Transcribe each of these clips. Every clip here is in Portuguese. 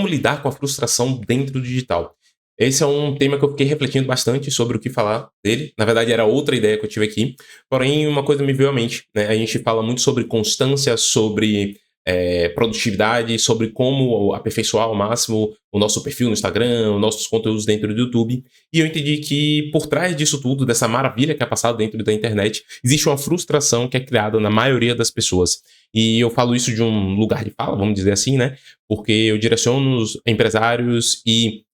como lidar com a frustração dentro do digital. Esse é um tema que eu fiquei refletindo bastante sobre o que falar dele. Na verdade, era outra ideia que eu tive aqui. Porém, uma coisa me veio à mente, né? A gente fala muito sobre constância, sobre produtividade, sobre como aperfeiçoar ao máximo o nosso perfil no Instagram, os nossos conteúdos dentro do YouTube. E eu entendi que por trás disso tudo, dessa maravilha que é passada dentro da internet, existe uma frustração que é criada na maioria das pessoas. E eu falo isso de um lugar de fala, vamos dizer assim, né? Porque eu direciono os empresários e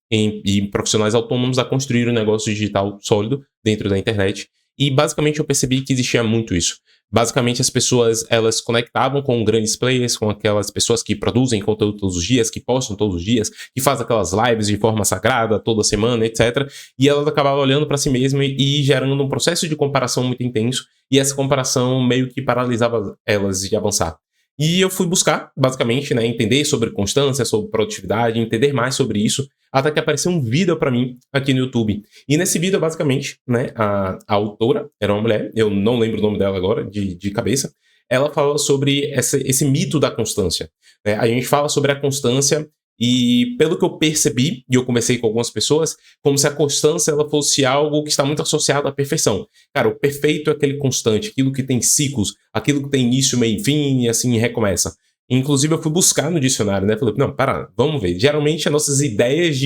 profissionais autônomos a construir um negócio digital sólido dentro da internet. E basicamente eu percebi que existia muito isso. Basicamente as pessoas, elas conectavam com grandes players, com aquelas pessoas que produzem conteúdo todos os dias, que postam todos os dias, que fazem aquelas lives de forma sagrada toda semana, etc. E elas acabavam olhando para si mesmas e gerando um processo de comparação muito intenso. E essa comparação meio que paralisava elas de avançar. E eu fui buscar, basicamente, né, entender sobre constância, sobre produtividade, entender mais sobre isso, até que apareceu um vídeo para mim aqui no YouTube. E nesse vídeo, basicamente, né, a autora era uma mulher, eu não lembro o nome dela agora, de cabeça, ela fala sobre esse mito da constância. Né? A gente fala sobre a constância e, pelo que eu percebi, e eu conversei com algumas pessoas, como se a constância ela fosse algo que está muito associado à perfeição. Cara, o perfeito é aquele constante, aquilo que tem ciclos, aquilo que tem início, meio e fim, e assim recomeça. Inclusive, eu fui buscar no dicionário, né? Falei, não, para, vamos ver. Geralmente, as nossas ideias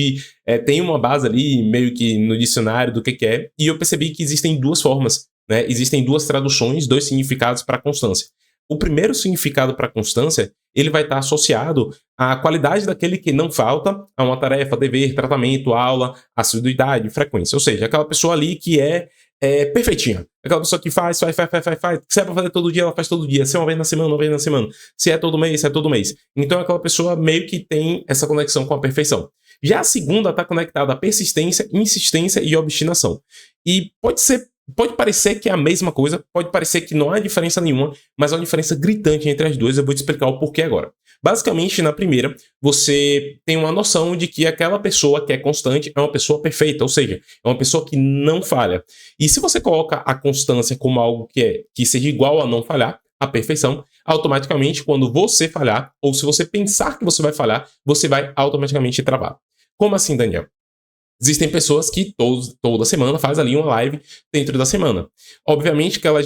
tem uma base ali, meio que no dicionário do que é, e eu percebi que existem duas formas, né? Existem duas traduções, dois significados para constância. O primeiro significado para constância, ele vai estar associado à qualidade daquele que não falta a uma tarefa, dever, tratamento, aula, assiduidade, frequência. Ou seja, aquela pessoa ali que é perfeitinha. Aquela pessoa que faz. Se é pra fazer todo dia, ela faz todo dia. Se é uma vez na semana, uma vez na semana. Se é todo mês, é todo mês. Então, aquela pessoa meio que tem essa conexão com a perfeição. Já a segunda está conectada à persistência, insistência e obstinação. E pode parecer que é a mesma coisa, pode parecer que não há diferença nenhuma, mas há uma diferença gritante entre as duas. Eu vou te explicar o porquê agora. Basicamente, na primeira, você tem uma noção de que aquela pessoa que é constante é uma pessoa perfeita, ou seja, é uma pessoa que não falha. E se você coloca a constância como algo que seja igual a não falhar, a perfeição, automaticamente, quando você falhar, ou se você pensar que você vai falhar, você vai automaticamente travar. Como assim, Daniel? Existem pessoas que toda semana faz ali uma live dentro da semana. Obviamente que ela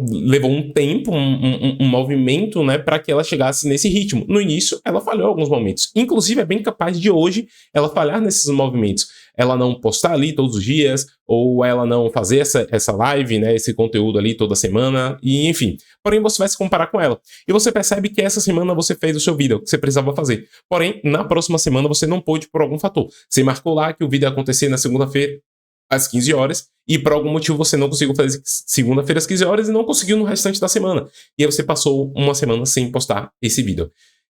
levou um tempo, um movimento, né, para que ela chegasse nesse ritmo. No início, ela falhou em alguns momentos. Inclusive, é bem capaz de hoje ela falhar nesses movimentos. Ela não postar ali todos os dias, ou ela não fazer essa live, né, esse conteúdo ali toda semana, e enfim. Porém, você vai se comparar com ela. E você percebe que essa semana você fez o seu vídeo, que você precisava fazer. Porém, na próxima semana você não pôde por algum fator. Você marcou lá que o vídeo ia acontecer na segunda-feira, às 15 horas, e por algum motivo você não conseguiu fazer segunda-feira às 15 horas e não conseguiu no restante da semana. E aí você passou uma semana sem postar esse vídeo.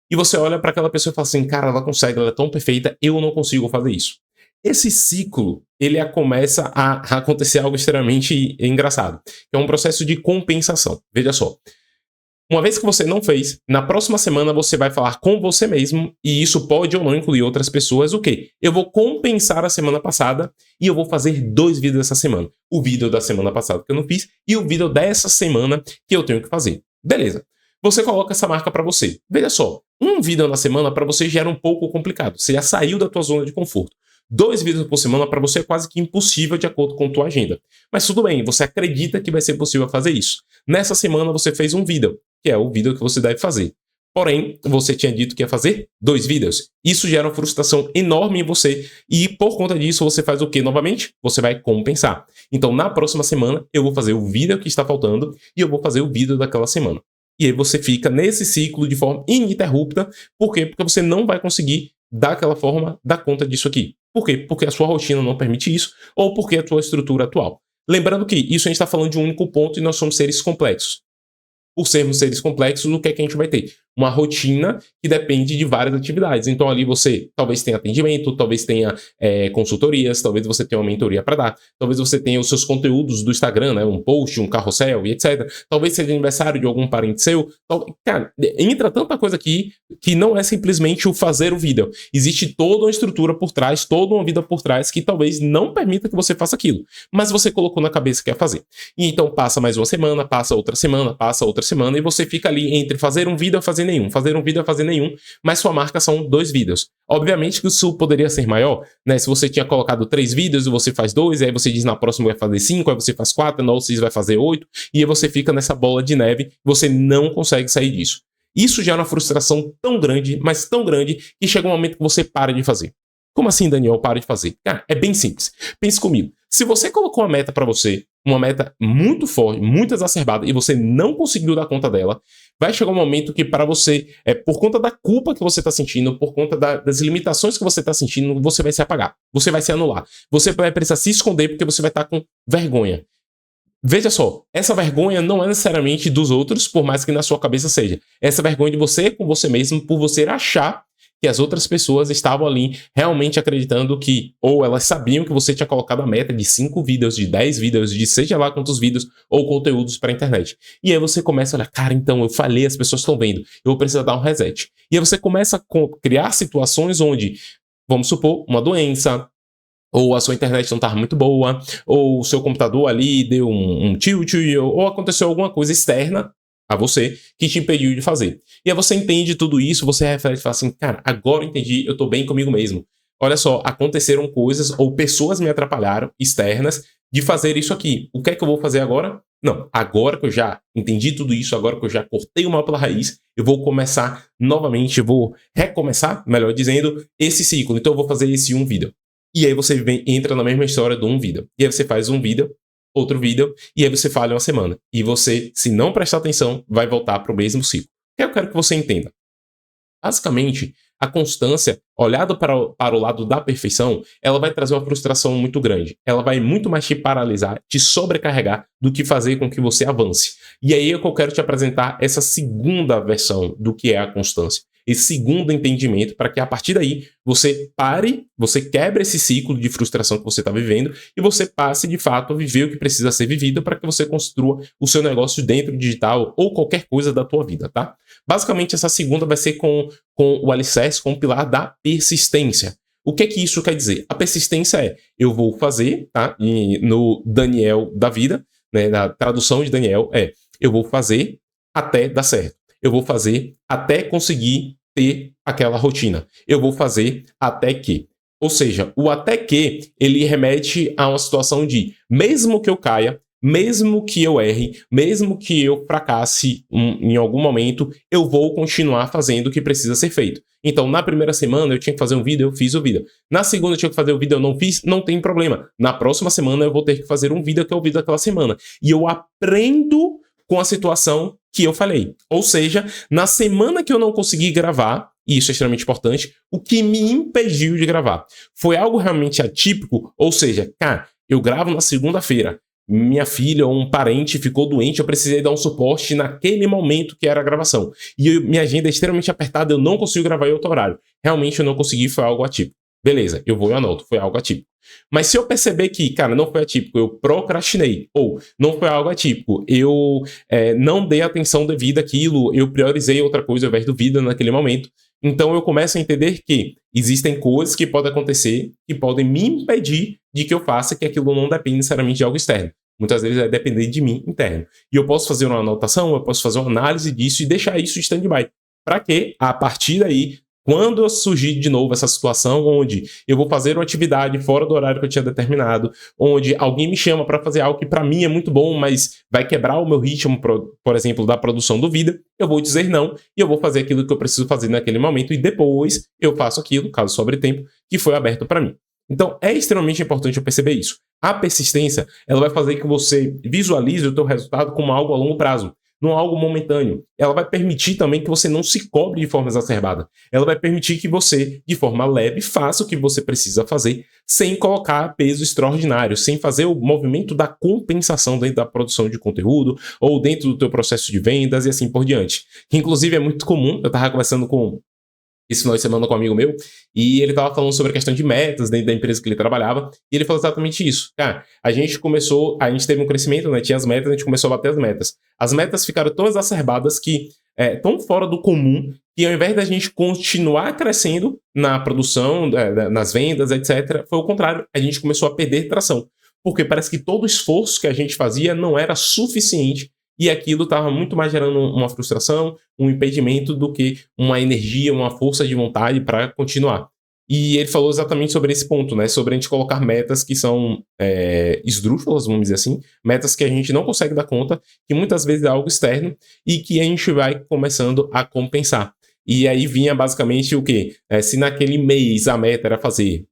E você olha para aquela pessoa e fala assim, cara, ela consegue, ela é tão perfeita, eu não consigo fazer isso. Esse ciclo, ele começa a acontecer algo extremamente engraçado, que é um processo de compensação. Veja só. Uma vez que você não fez, na próxima semana você vai falar com você mesmo, e isso pode ou não incluir outras pessoas, o quê? Eu vou compensar a semana passada e eu vou fazer 2 vídeos essa semana. O vídeo da semana passada que eu não fiz e o vídeo dessa semana que eu tenho que fazer. Beleza. Você coloca essa marca para você. Veja só, um vídeo na semana para você já era um pouco complicado. Você já saiu da tua zona de conforto. 2 vídeos por semana para você é quase que impossível de acordo com a tua agenda. Mas tudo bem, você acredita que vai ser possível fazer isso. Nessa semana você fez um vídeo, que é o vídeo que você deve fazer. Porém, você tinha dito que ia fazer 2 vídeos. Isso gera uma frustração enorme em você. E por conta disso, você faz o que novamente? Você vai compensar. Então, na próxima semana, eu vou fazer o vídeo que está faltando e eu vou fazer o vídeo daquela semana. E aí você fica nesse ciclo de forma ininterrupta. Por quê? Porque você não vai conseguir, daquela forma, dar conta disso aqui. Por quê? Porque a sua rotina não permite isso, ou porque a sua estrutura atual. Lembrando que isso a gente está falando de um único ponto e nós somos seres complexos. Por sermos seres complexos, o que é que a gente vai ter? Uma rotina que depende de várias atividades. Então ali você talvez tenha atendimento, talvez tenha consultorias, talvez você tenha uma mentoria para dar, talvez você tenha os seus conteúdos do Instagram, né? Um post, um carrossel e etc. Talvez seja aniversário de algum parente seu. Cara, entra tanta coisa aqui que não é simplesmente o fazer o vídeo. Existe toda uma estrutura por trás, toda uma vida por trás que talvez não permita que você faça aquilo. Mas você colocou na cabeça que quer fazer. E então passa mais uma semana, passa outra semana e você fica ali entre fazer um vídeo e fazer fazer nenhum. Fazer um vídeo é fazer nenhum, mas sua marca são 2 vídeos. Obviamente que isso poderia ser maior, né? Se você tinha colocado 3 vídeos e você faz 2, aí você diz na próxima vai fazer 5, aí você faz 4, na outra vai fazer 8, e aí você fica nessa bola de neve, você não consegue sair disso. Isso gera uma frustração tão grande, mas tão grande, que chega um momento que você para de fazer. Como assim, Daniel, para de fazer? Cara, é bem simples. Pense comigo. Se você colocou uma meta para você, uma meta muito forte, muito exacerbada, e você não conseguiu dar conta dela, vai chegar um momento que para você, por conta da culpa que você está sentindo, por conta das limitações que você está sentindo, você vai se apagar, você vai se anular. Você vai precisar se esconder porque você vai estar com vergonha. Veja só, essa vergonha não é necessariamente dos outros, por mais que na sua cabeça seja. Essa vergonha de você com você mesmo, por você achar que as outras pessoas estavam ali realmente acreditando que, ou elas sabiam que você tinha colocado a meta de 5 vídeos, de 10 vídeos, de seja lá quantos vídeos ou conteúdos para a internet. E aí você começa a olhar, cara, então eu falei, as pessoas estão vendo, eu vou precisar dar um reset. E aí você começa a criar situações onde, vamos supor, uma doença, ou a sua internet não estava muito boa, ou o seu computador ali deu um tilt, ou aconteceu alguma coisa externa a você que te impediu de fazer. E aí você entende tudo isso, você reflete e fala assim, cara, agora eu entendi, eu tô bem comigo mesmo. Olha só, aconteceram coisas ou pessoas me atrapalharam, externas, de fazer isso aqui. O que é que eu vou fazer agora? Não, agora que eu já entendi tudo isso, agora que eu já cortei o mal pela raiz, eu vou começar novamente, eu vou recomeçar, melhor dizendo, esse ciclo. Então eu vou fazer esse um vídeo. E aí você entra na mesma história do um vídeo. E aí você faz um vídeo, outro vídeo, e aí você falha uma semana. E você, se não prestar atenção, vai voltar para o mesmo ciclo. O que eu quero que você entenda? Basicamente, a constância, olhada para o lado da perfeição, ela vai trazer uma frustração muito grande. Ela vai muito mais te paralisar, te sobrecarregar, do que fazer com que você avance. E aí é que eu quero te apresentar essa segunda versão do que é a constância. Esse segundo entendimento, para que a partir daí você pare, você quebre esse ciclo de frustração que você está vivendo e você passe de fato a viver o que precisa ser vivido para que você construa o seu negócio dentro do digital ou qualquer coisa da tua vida, tá? Basicamente essa segunda vai ser com o alicerce, com o pilar da persistência. O que é que isso quer dizer? A persistência é, eu vou fazer, tá? E no Daniel da vida, né, na tradução de Daniel eu vou fazer até dar certo. Eu vou fazer até conseguir ter aquela rotina. Eu vou fazer até que. Ou seja, o até que, ele remete a uma situação de, mesmo que eu caia, mesmo que eu erre, mesmo que eu fracasse em algum momento, eu vou continuar fazendo o que precisa ser feito. Então, na primeira semana eu tinha que fazer um vídeo, eu fiz o vídeo. Na segunda eu tinha que fazer o vídeo, eu não fiz, não tem problema. Na próxima semana eu vou ter que fazer um vídeo que é o vídeo daquela semana. E eu aprendo com a situação que eu falei. Ou seja, na semana que eu não consegui gravar, e isso é extremamente importante, o que me impediu de gravar foi algo realmente atípico, ou seja, cara, eu gravo na segunda-feira, minha filha ou um parente ficou doente, eu precisei dar um suporte naquele momento que era a gravação. E minha agenda é extremamente apertada, eu não consigo gravar em outro horário. Realmente eu não consegui, foi algo atípico. Beleza, eu vou e anoto, foi algo atípico. Mas se eu perceber que, cara, não foi atípico, eu procrastinei, ou não foi algo atípico, eu não dei atenção devida àquilo, eu priorizei outra coisa ao invés do vida naquele momento, então eu começo a entender que existem coisas que podem acontecer que podem me impedir de que eu faça, que aquilo não depende necessariamente de algo externo. Muitas vezes vai depender de mim interno. E eu posso fazer uma anotação, eu posso fazer uma análise disso e deixar isso em stand-by. Para que, a partir daí, quando surgir de novo essa situação onde eu vou fazer uma atividade fora do horário que eu tinha determinado, onde alguém me chama para fazer algo que para mim é muito bom, mas vai quebrar o meu ritmo, por exemplo, da produção do vídeo, eu vou dizer não e eu vou fazer aquilo que eu preciso fazer naquele momento e depois eu faço aquilo, caso sobre tempo, que foi aberto para mim. Então, é extremamente importante eu perceber isso. A persistência, ela vai fazer que você visualize o teu resultado como algo a longo prazo, não algo momentâneo. Ela vai permitir também que você não se cobre de forma exacerbada. Ela vai permitir que você, de forma leve, faça o que você precisa fazer sem colocar peso extraordinário, sem fazer o movimento da compensação dentro da produção de conteúdo ou dentro do teu processo de vendas e assim por diante. Que, inclusive, é muito comum. Eu estava conversando esse final de semana com um amigo meu, e ele estava falando sobre a questão de metas dentro da empresa que ele trabalhava, e ele falou exatamente isso. Cara, a gente teve um crescimento, né, tinha as metas, a gente começou a bater as metas. As metas ficaram tão exacerbadas que, tão fora do comum, que ao invés da gente continuar crescendo na produção, nas vendas, etc., foi o contrário, a gente começou a perder tração. Porque parece que todo o esforço que a gente fazia não era suficiente e aquilo estava muito mais gerando uma frustração, um impedimento do que uma energia, uma força de vontade para continuar. E ele falou exatamente sobre esse ponto, né? Sobre a gente colocar metas que são esdrúxulas, vamos dizer assim, metas que a gente não consegue dar conta, que muitas vezes é algo externo e que a gente vai começando a compensar. E aí vinha basicamente o quê? Se naquele mês a meta era fazer,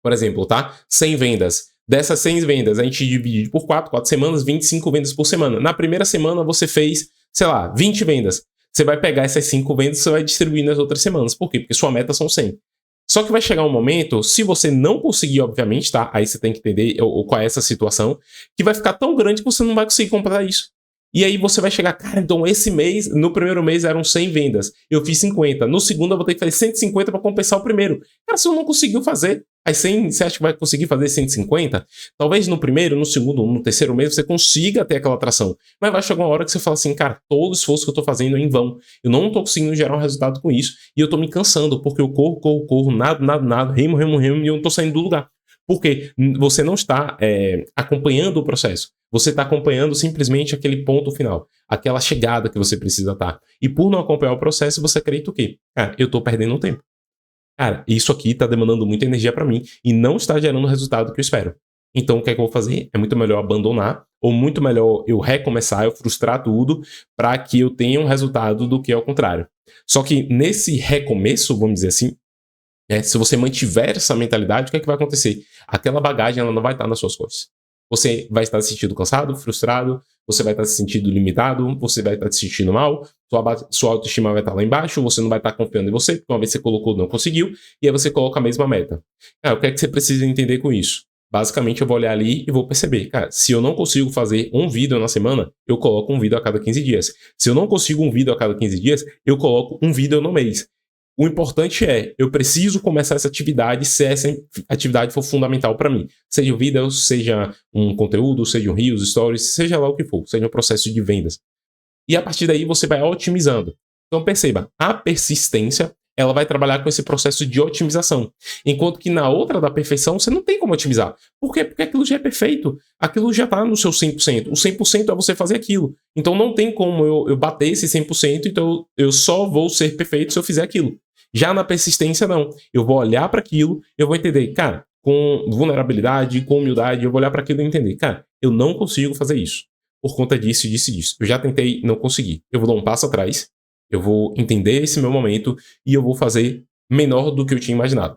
por exemplo, tá? 100 vendas. Dessas 100 vendas, a gente divide por 4 semanas, 25 vendas por semana. Na primeira semana você fez, sei lá, 20 vendas. Você vai pegar essas 5 vendas e você vai distribuir nas outras semanas. Por quê? Porque sua meta são 100. Só que vai chegar um momento, se você não conseguir, obviamente, tá? Aí você tem que entender qual é essa situação, que vai ficar tão grande que você não vai conseguir comprar isso. E aí você vai chegar, cara, então esse mês, no primeiro mês eram 100 vendas, eu fiz 50. No segundo eu vou ter que fazer 150 para compensar o primeiro. Cara, se eu não conseguiu fazer, aí 100, você acha que vai conseguir fazer 150? Talvez no primeiro, no segundo, no terceiro mês você consiga ter aquela atração. Mas vai chegar uma hora que você fala assim, cara, todo o esforço que eu tô fazendo é em vão. Eu não tô conseguindo gerar um resultado com isso. E eu tô me cansando, porque eu corro, nada, remo, e eu não tô saindo do lugar. Porque você não está acompanhando o processo. Você está acompanhando simplesmente aquele ponto final, aquela chegada que você precisa estar. E por não acompanhar o processo, você acredita o quê? Cara, eu estou perdendo tempo. Cara, isso aqui está demandando muita energia para mim e não está gerando o resultado que eu espero. Então, o que é que eu vou fazer? É muito melhor abandonar, ou muito melhor eu recomeçar, eu frustrar tudo, para que eu tenha um resultado do que ao contrário. Só que nesse recomeço, vamos dizer assim, se você mantiver essa mentalidade, o que é que vai acontecer? Aquela bagagem ela não vai estar nas suas costas. Você vai estar se sentindo cansado, frustrado, você vai estar se sentindo limitado, você vai estar se sentindo mal, sua autoestima vai estar lá embaixo, você não vai estar confiando em você, porque uma vez você colocou, não conseguiu, e aí você coloca a mesma meta. O que é que você precisa entender com isso? Basicamente, eu vou olhar ali e vou perceber, cara, se eu não consigo fazer um vídeo na semana, eu coloco um vídeo a cada 15 dias. Se eu não consigo um vídeo a cada 15 dias, eu coloco um vídeo no mês. O importante eu preciso começar essa atividade se essa atividade for fundamental para mim. Seja um vídeo, seja um conteúdo, seja um Reels, Stories, seja lá o que for, seja um processo de vendas. E a partir daí você vai otimizando. Então perceba, a persistência, ela vai trabalhar com esse processo de otimização. Enquanto que na outra da perfeição, você não tem como otimizar. Por quê? Porque aquilo já é perfeito. Aquilo já está no seu 100%. O 100% é você fazer aquilo. Então não tem como eu bater esse 100%, então eu só vou ser perfeito se eu fizer aquilo. Já na persistência, não. Eu vou olhar para aquilo, eu vou entender, cara, com vulnerabilidade, com humildade, eu vou olhar para aquilo e entender, cara, eu não consigo fazer isso. Por conta disso, disso e disso. Eu já tentei, não consegui. Eu vou dar um passo atrás, eu vou entender esse meu momento e eu vou fazer menor do que eu tinha imaginado.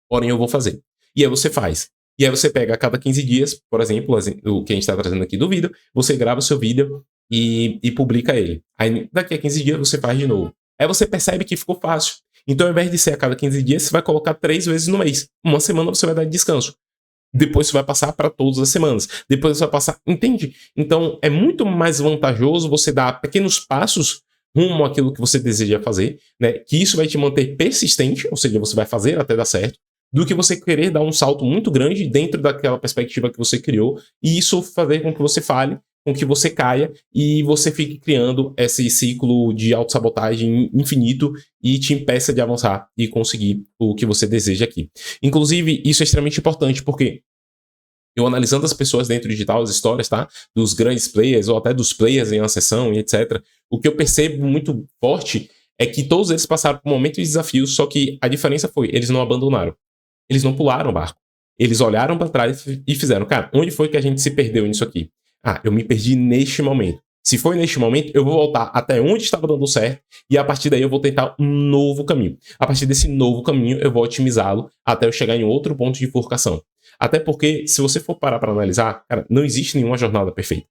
Porém, eu vou fazer. E aí você faz. E aí você pega a cada 15 dias, por exemplo, o que a gente está trazendo aqui do vídeo, você grava o seu vídeo e publica ele. Aí daqui a 15 dias você faz de novo. Aí você percebe que ficou fácil. Então, ao invés de ser a cada 15 dias, você vai colocar 3 vezes no mês. Uma semana você vai dar de descanso. Depois você vai passar para todas as semanas. Depois você vai passar... Entende? Então, é muito mais vantajoso você dar pequenos passos rumo àquilo que você deseja fazer, né? Que isso vai te manter persistente, ou seja, você vai fazer até dar certo, do que você querer dar um salto muito grande dentro daquela perspectiva que você criou e isso fazer com que você falhe, com que você caia e você fique criando esse ciclo de autossabotagem infinito e te impeça de avançar e conseguir o que você deseja aqui. Inclusive, isso é extremamente importante porque eu analisando as pessoas dentro do digital, as histórias, tá? Dos grandes players ou até dos players em uma sessão e etc. O que eu percebo muito forte é que todos eles passaram por momentos de desafios, só que a diferença foi, eles não abandonaram. Eles não pularam o barco. Eles olharam para trás e fizeram, cara, onde foi que a gente se perdeu nisso aqui? Ah, eu me perdi neste momento. Se foi neste momento, eu vou voltar até onde estava dando certo e a partir daí eu vou tentar um novo caminho. A partir desse novo caminho, eu vou otimizá-lo até eu chegar em outro ponto de bifurcação. Até porque, se você for parar para analisar, cara, não existe nenhuma jornada perfeita.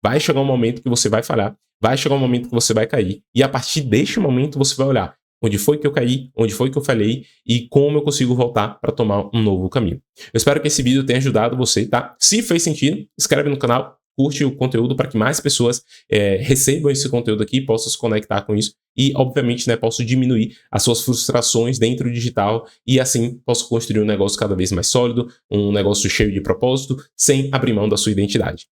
Vai chegar um momento que você vai falhar, vai chegar um momento que você vai cair e a partir deste momento você vai olhar onde foi que eu caí, onde foi que eu falhei e como eu consigo voltar para tomar um novo caminho. Eu espero que esse vídeo tenha ajudado você, tá? Se fez sentido, inscreve no canal, curte o conteúdo para que mais pessoas recebam esse conteúdo aqui, possam se conectar com isso e, obviamente, né, posso diminuir as suas frustrações dentro do digital e, assim, posso construir um negócio cada vez mais sólido, um negócio cheio de propósito, sem abrir mão da sua identidade.